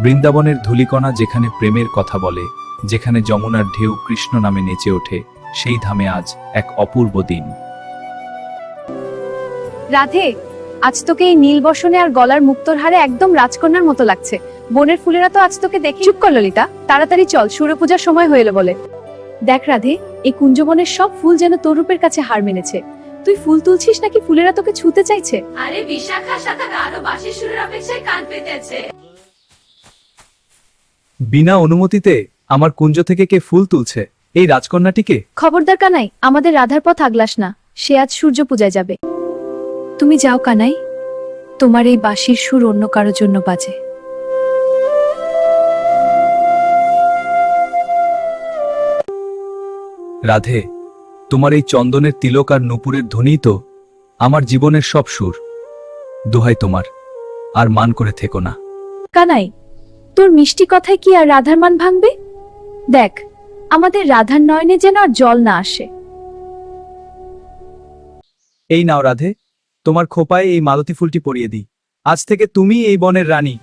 বৃন্দাবনের ধূলিকণা যেখানে প্রেমের কথা বলে, যেখানে যমুনার ঢেউ কৃষ্ণ নামে নেচে ওঠে, সেই ধামে আজ এক অপূর্ব দিন। রাধে, আজ তোকে এই নীল বসনে আর গলার মুক্তোর হারে একদম রাজকন্যার মতো লাগছে। বনের ফুলেরা তো আজ তোকে দেখে। চুপ কর ললিতা, তাড়াতাড়ি চল, সূর্যপূজার সময় হয়ে এলো বলে। দেখ রাধে, এই কুঞ্জবনের সব ফুল যেন তোর রূপের কাছে হার মেনেছে। তুই ফুল তুলছিস নাকি ফুলেরা তোকে ছুঁতে চাইছে? আরে বিশাখার সাথে গাঢ় বাঁশির সুরের অপেক্ষায় কান পেতেছে। বিনা অনুমতিতে আমার কুঞ্জ থেকে কে ফুল তুলছে? এই রাজকন্যাটিকে? খবরদার কানাই, আমাদের রাধার পথ আগলাস না। সে আজ সূর্য পূজায় যাবে। তুমি যাও কানাই, তোমার এই বাঁশির সুর অন্য কারোর জন্য বাজে। রাধে, তোমার এই চন্দনের তিলক আর নূপুরের ধ্বনি তো আমার জীবনের সব সুর। দোহাই তোমার, আর মান করে থেকো না। কানাই, তোর মিষ্টি কথায় কি আর রাধার মান ভাঙবে? দেখ, আমাদের রাধার নয়নে যেন আর জল না আসে। এই নাও রাধে, তোমার খোপায় এই মালতী ফুলটি পরিয়ে দিই। আজ থেকে তুমি এই বনের রানী।